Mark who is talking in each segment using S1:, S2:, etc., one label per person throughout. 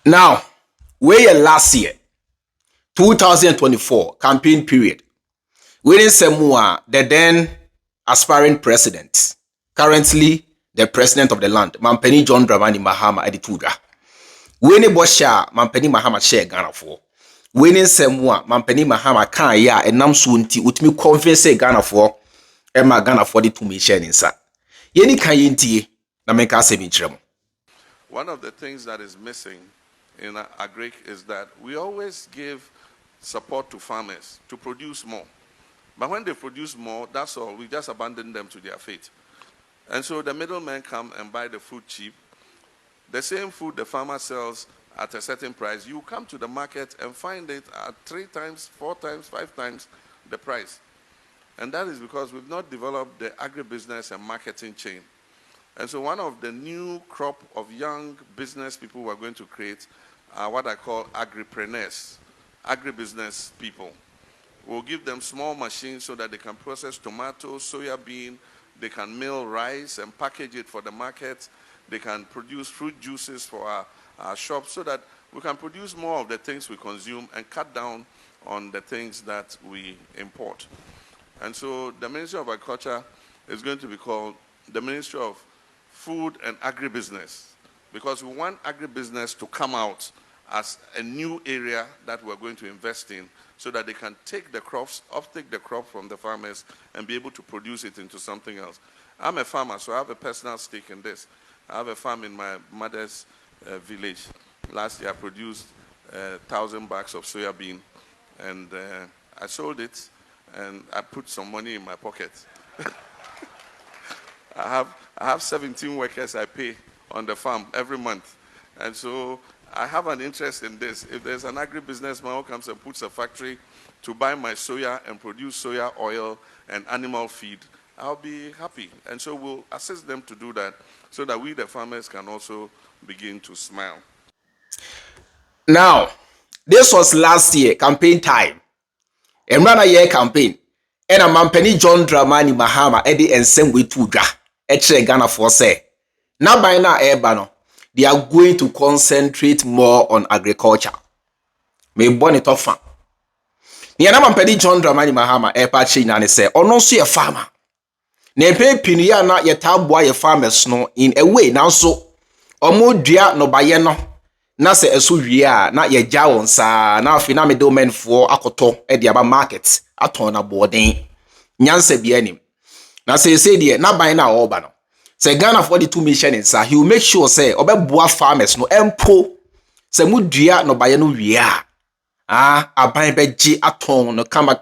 S1: Now, where last year, 2024 campaign period, winning Semua, the then aspiring president, currently the president of the land, Mampeni John Dramani Mahama Editudra. Winning Bosha, Mampeni Mahama share Ghana for. Winning Semua, Mampeni Mahama kan ya enam sunti utimi convince Ghana for Emma Ghana for the 2 million insa. Yeni kan yenti na menka se binchirem.
S2: One of the things that is missing in Agric is that we always give support to farmers to produce more. But when they produce more, that's all. We just abandon them to their fate. And so the middlemen come and buy the food cheap. The same food the farmer sells at a certain price, you come to the market and find it at 3 times, 4 times, 5 times the price. And that is because we've not developed the agribusiness and marketing chain. And so one of the new crop of young business people we're going to create are what I call agripreneurs, agribusiness people. We'll give them small machines so that they can process tomatoes, soya bean, they can mill rice and package it for the market. They can produce fruit juices for our shops so that we can produce more of the things we consume and cut down on the things that we import. And so the Ministry of Agriculture is going to be called the Ministry of Food and Agribusiness, because we want agribusiness to come out as a new area that we're going to invest in so that they can take the crops, uptake the crop from the farmers and be able to produce it into something else. I'm a farmer, so I have a personal stake in this. I have a farm in my mother's village. Last year I produced 1,000 bags of soya bean, and I sold it and I put some money in my pocket. I have 17 workers I pay on the farm every month. And so I have an interest in this. If there's an agribusinessman who comes and puts a factory to buy my soya and produce soya oil and animal feed, I'll be happy. And so we'll assist them to do that so that we, the farmers, can also begin to smile.
S1: Now, this was last year, campaign time. And run a year campaign. And a Mampeni John Dramani Mahama Eddie and same way to Ghana for say. Now by now, they are going to concentrate more on agriculture. May born it off farm. Niana Mampeni John Dramani Mahama Epachi Nani say, or no see a farmer. Nepe pinia na yetabwa ye farmers no in a way now so. Omo dia no bayeno. Na se esu ria na ye jawon sa na afina middlemen for akoto e diaba market aton na boarding. Nyanse bianim. Na say die na ban na oba no. Say Ghana for the 2 million insa, he will make sure say obeboa farmers no empo se mudua no baye no wia. Aban beji aton no kama.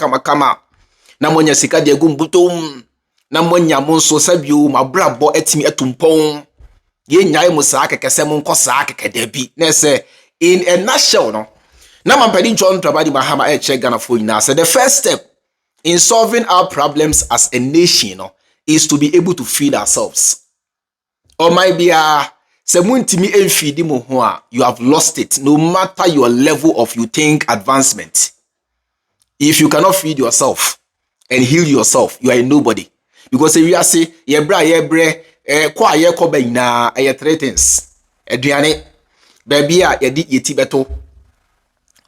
S1: Na monya sika de gumbutom. Na monya monso sabio mabrabo etimi etumpon. Ye nyai mo saa kekese mo nko saa kekede bi. Na say in a nutshell no. Na Mampeni John Dramani Mahama check Ghana for you now. So the first step in solving our problems as a nation is to be able to feed ourselves. Or might be you have lost it, no matter your level of you think advancement. If you cannot feed yourself and heal yourself, you are a nobody. Because if you are say three things. Baby beto.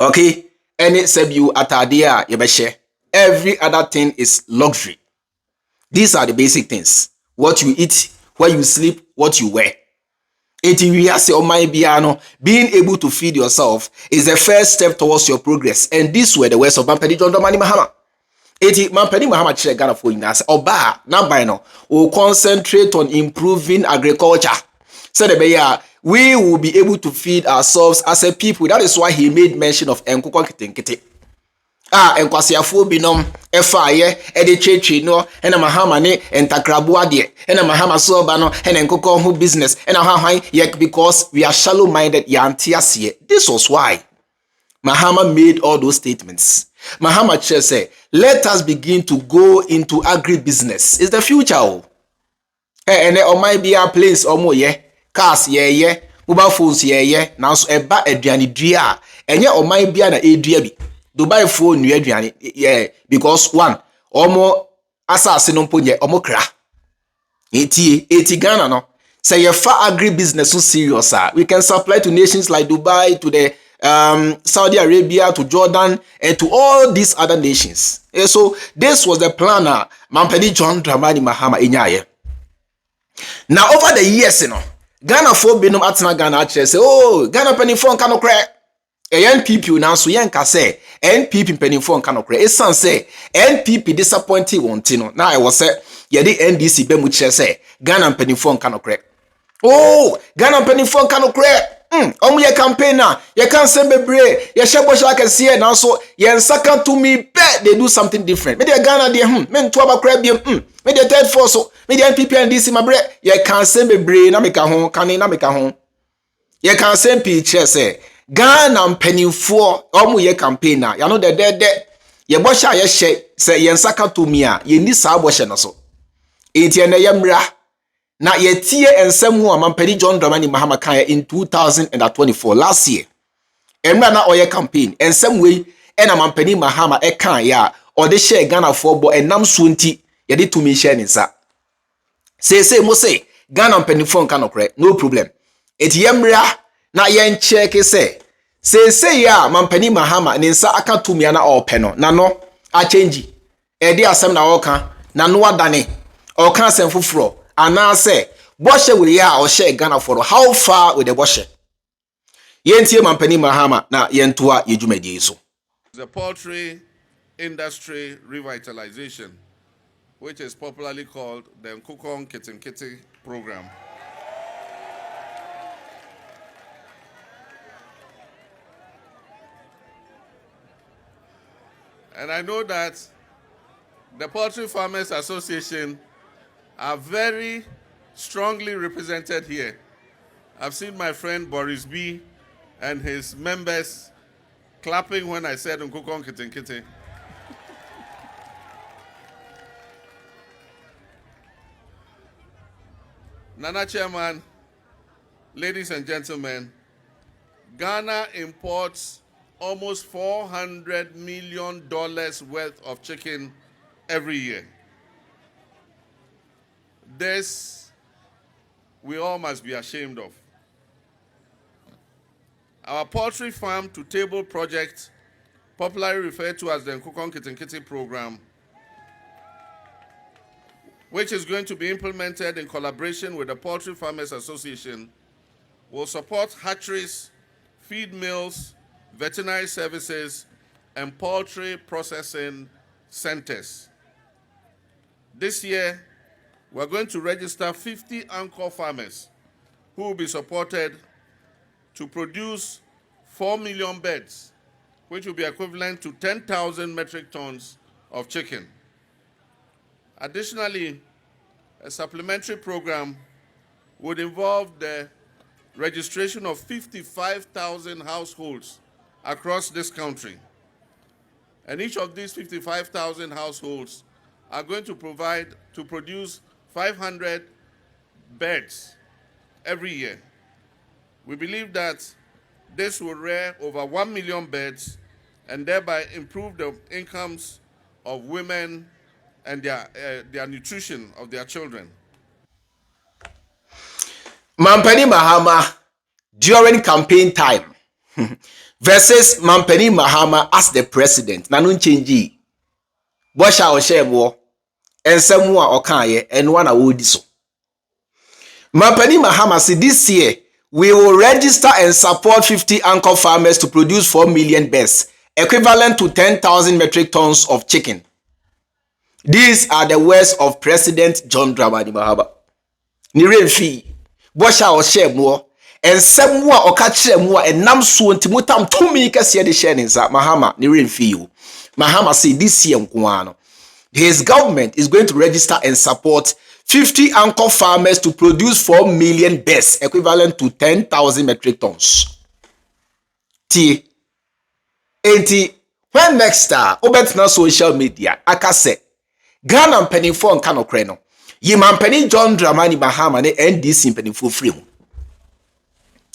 S1: Okay, any sebu atadia yebeshe. Every other thing is luxury. These are the basic things. What you eat, where you sleep, what you wear. Being able to feed yourself is the first step towards your progress. And these were the words of Mampeni John Dramani Mahama. Mampeni Mahama chere Ghana for you now. Oba, now by now, will concentrate on improving agriculture. So we will be able to feed ourselves as a people. That is why he made mention of Nkokɔ Nketenkete. Enkwasiafo binom efaye cheche no ena Mahama ne entakrabu ade ena Mahama so ba no ena Nkokɔ ho business ena hwan yek, because we are shallow minded yantiasie. This was why Mahama made all those statements. Mahama say, let us begin to go into agribusiness. It's the future. And there might be a place omo cars mobile phones now so eba aduane dua enye o might be na edua bi Dubai phone new aduane because one omo asase no mponye omo kra eti Ghana no say your far agribusiness so serious, we can supply to nations like Dubai, to the Saudi Arabia, to Jordan, and to all these other nations. And so this was the planner, Mampeni John Dramani Mahama Inyaye. Now over the years, Ghana for Benum Atna Ghana actually say, oh, Ghana penny phone cannot crack. A NPP now so yanka say NPP penny phone cannot crack. It's say NPP disappointed one tino. Now I was say, yeah, the NDC Bemuche say Ghana penny phone cannot crack. Oh, Ghana penny phone cannot crack. Ye campaign now. You can't say be brave. You share what I can see now. So you second to me bet they do something different. Maybe Ghana they men to about crab maybe the third force so maybe NPP and DC my bread. You can't say be brave. Na make a home. Can na make a home. You can't say picture say Ghana penny for ye campaign now. You know the dead. You bosh you share say you second to me you need sa bosh na so. Enti na yemra. Na yetie ensem ho Mampeni John Dramani Mahama kan in 2024 last year. Emra na oye campaign ensem we e na Mampeni Mahama e kan ya o de share Ghana for bo enam so nti ye de to me share nsa. Say mo say Ghana mpanifo kan okre no problem. Eti yemra na yen check say ya Mampeni Mahama ne nsa aka to me na ope no na no a change. E de asem na oka na no adane. Oka asem foforo anase boshe we ya o share Ghana for how far with the boshe yentie Mampeni Mahama na yentoa yedwumadi so.
S2: The poultry industry revitalization, which is popularly called the Nkokɔ Nketenkete program. And I know that the Poultry Farmers Association are very strongly represented here. I've seen my friend Boris B and his members clapping when I said Nkokɔ Nketenkete. Nana Chairman, ladies and gentlemen, Ghana imports almost $400 million worth of chicken every year. This we all must be ashamed of. Our poultry farm to table project, popularly referred to as the Nkokɔ Nketenkete program, which is going to be implemented in collaboration with the Poultry Farmers Association, will support hatcheries, feed mills, veterinary services, and poultry processing centers. This year, we're going to register 50 anchor farmers who will be supported to produce 4 million beds, which will be equivalent to 10,000 metric tons of chicken. Additionally, a supplementary program would involve the registration of 55,000 households across this country. And each of these 55,000 households are going to produce 500 beds every year. We believe that this will rear over 1 million beds and thereby improve the incomes of women and their nutrition of their children.
S1: Mampeni Mahama during campaign time versus Mampeni Mahama as the president. Nanun change. Bosha o shebo ensem a okaye enwa na wodi so. Mampeni Mahama said this year we will register and support 50 anchor farmers to produce 4 million birds, equivalent to 10,000 metric tons of chicken. These are the words of President John Dramani Mahama. Niremfi, bosha o shebo ensem a okachire mu a enam so ntimutam tumi kase de share nsa Mahama niremfi you. Mahama said this year his government is going to register and support 50 anchor farmers to produce 4 million birds, equivalent to 10,000 metric tons. When next obetina social media, akase Ghana mpanimfo nka nokre no. Yi Mampeni John Dramani Mahama ne NDC mpanimfo free mu.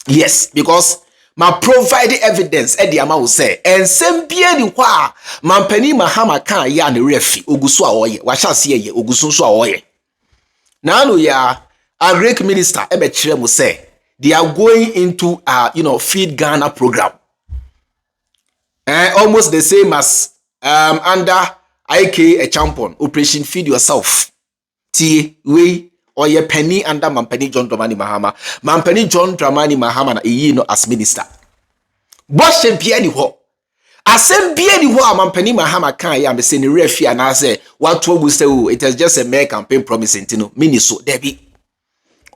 S1: Yes, because ma provide evidence e dia ma wo say ensem bia ni kwa a Mampeni Mahama kan ya ne refi oguso a oye wa hyase ye oguso so a oye na no ya Agric minister ebe chire mo say they are going into Feed Ghana program. Almost the same as under IK a champion Operation Feed Yourself. T we or ye penny under Mampeni John Dramani Mahama. Mampeni John Dramani Mahama na as minister. Boshe bieni ho. Asem bieni ho Mampeni Mahama kan ya me say ni refi and say what will say it is just a mere campaign promising to no miniso debi.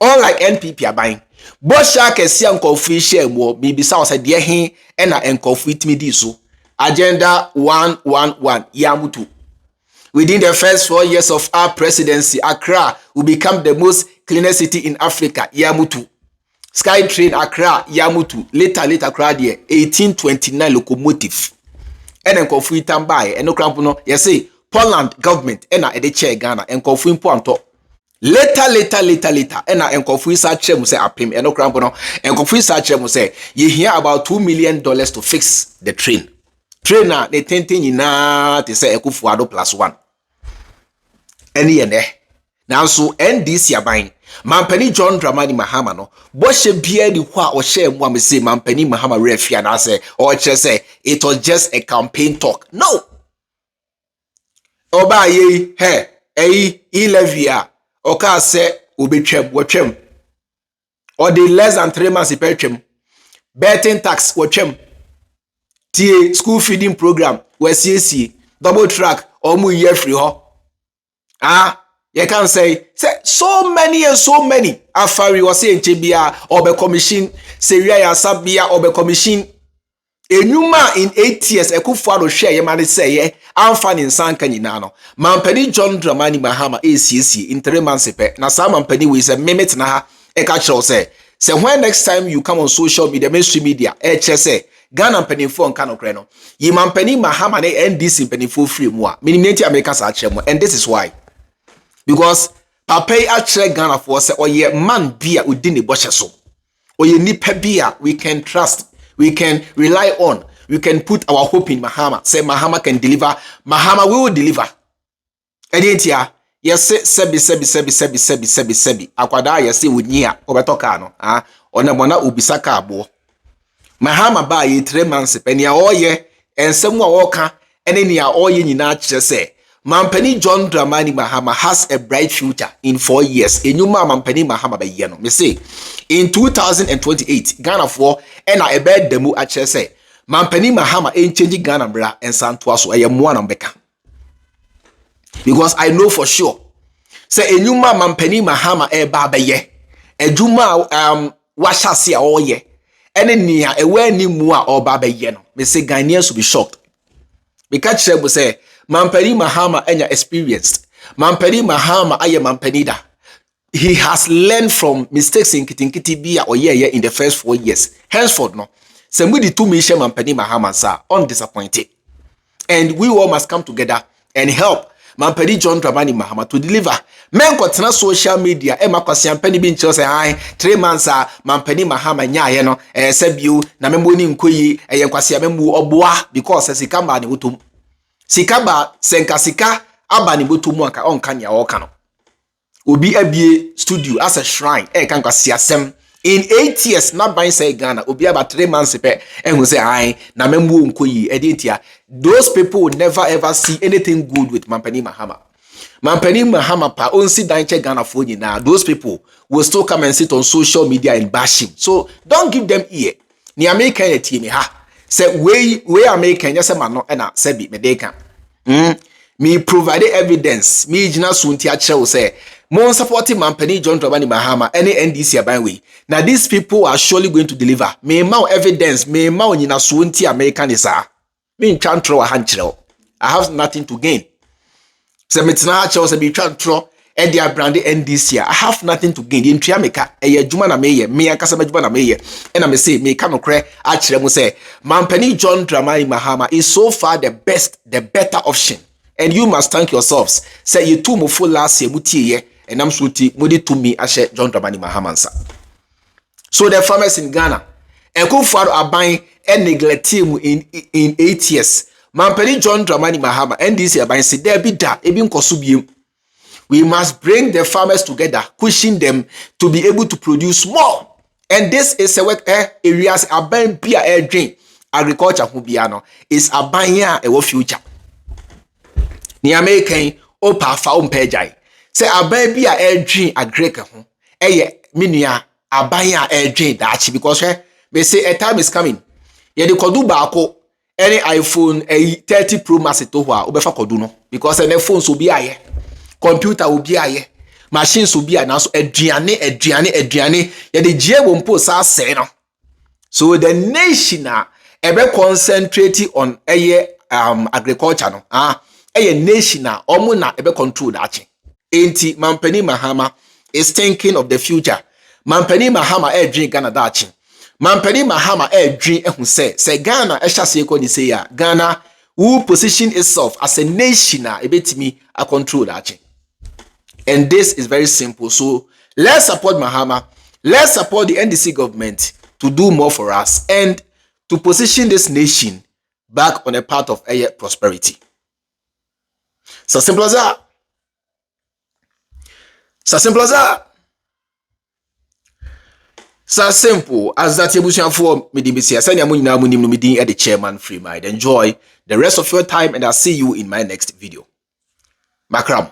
S1: All like NPP are buying. Bosha kesi Nkokɔ share mo bibisa wasa de he na Nkokɔ itimi di so. Agenda 111 Yamutu. Within the first 4 years of our presidency, Accra will become the most cleanest city in Africa. Yamutu. Skytrain Accra, Yamutu. Later Accra there 1829 locomotive. And Nkokɔ itambaye and no crampono. You say Poland government ena ede chair Ghana Nkokɔ impo anto. Later ena Nkokɔ isa chair mu say apim and no crampono. Nkokɔ isa chair mu say you hear about $2 million to fix the train. Trainer they tenti na te say Ekufuado +1. Any ene. Now so NDC aban. Mampeni John Dramani Mahama no. Boshe bia di hwa o share mo am say Mampeni Mahama refi and say or say it was just a campaign talk. No. Oba ye he ilevia oka say obetwem wotwem. Or the less than 3 months ipetwem. Betting tax wotwem. Tie school feeding program CAC double track or mu year free ho. You can say so many afari was saying chebia or be commission seria ya sabia or be commission enyuma in 8 years Ekufuado share ye man say amfa in sanka nyina no Mampeni John Dramani Mahama CAC in 3 months pe na sa Mampeni we say minute na ha e ka kire say when next time you come on social media mainstream media say Ghana penifo nka no kre no yi Mampeni Mahama na NDC penifo free mu a minimity America sa kire mu, and this is why. Because papa actually Ghana for say oye man bia udi ne boshe so. Oye nipa bia we can trust, we can rely on, we can put our hope in Mahama. Say Mahama can deliver, Mahama will deliver. Editia, yes sebi. Akwada yes with nia obetoka no. Ona mona ubisaka abo. Mahama ba ye 3 months penia oye ensemu a woka ene nia oye nyina kire say Mampeni John Dramani Mahama has a bright future in 4 years. Enyuma Mampeni Mahama be ye no. Me say in 2028 Ghana for ena ebe demu akire say Mampeni Mahama change Ghana bra ensantoa so eye mo na mbeka. Because I know for sure say enyuma Mampeni Mahama ba be ye ejuma washasi a oye ene nia ewe ni mu a oba be ye no. Me say Ghanaians will be shocked. Because chebo say Mampeni Mahama enya experienced. Mampeni Mahama aye Mampenida. He has learned from mistakes in Nketenkete bia or ye in the first 4 years. Henceforth no. Somebody to me share Mampeni Mahama sir undisappointed. And we all must come together and help Mampeni John Dramani Mahama to deliver. Men kwatena social media ema kwasi Mampeni bi nche say 3 months Mampeni Mahama nya ye no sebio na membo ni nkoyi ye kwasi membu oboa because sika ma ne wotom. Sika ba sika aba ni botomu anka onka nya woka no. Obi abie studio as a shrine kan kwasi asem in 8 years na ban say Ghana obi aba 3 months pe ehun say na membu nkoyi editia. Those people will never ever see anything good with Mampeni Mahama. Mampeni Mahama pa onsi danche Ghana for nyina. Those people will still come and sit on social media and bash him. So don't give them ear. Ni American etimi ha. Say we American just say no na sebi medeka. Me provide evidence. Me jina sunti a chew say mon supporting Mampeni John Dramani Mahama any NDC aban we. Now these people are surely going to deliver. Me ma evidence, me ma nyina sunti American is me try throw a hand. I have nothing to gain. Se metina cha se be try throw e dia brand NDC. I have nothing to gain. In tria meka e adwuma na meye, me akasa adwuma na meye. E na me say me ka no kre a kire mu say Mampeni John Dramani Mahama is so far the best, the better option. And you must thank yourselves. Say you two mo full last year mutie ye and am suti modi to me ashe John Dramani Mahama nsa. So the farmers in Ghana Ekufuado aban and neglect him in 8 years. Mampeni John Dramani Mahama NDC aban se there be da ebi nkoso biem. We must bring the farmers together, pushing them to be able to produce more. And this is a work areas aban bia dream agriculture ho bia no is aban a future. Ni American opa fa ompejai. Say aban bia dream agric ho menua aban dream dachi because they say a time is coming. Ye de kodu baako any iPhone 30 Pro Max to ho a obefa kodu no because any phones will be aye. Computer will be aye. Machines will be now so aduane ya de gie wo mpo sa say no. So the nation ebe concentrate on agriculture no nation omo na ebe control that. Enti Mampani Mahama is thinking of the future. Mampani Mahama dream Ghana that. Mampani Mahama dream ehun say Ghana ehya ko ni say ya Ghana who position itself as a nation ebetimi a control that. And this is very simple. So let's support Mahama. Let's support the NDC government to do more for us and to position this nation back on a path of prosperity. So simple as that. So simple as that. So simple as that. The chairman Freemind. Enjoy the rest of your time and I'll see you in my next video. Makram.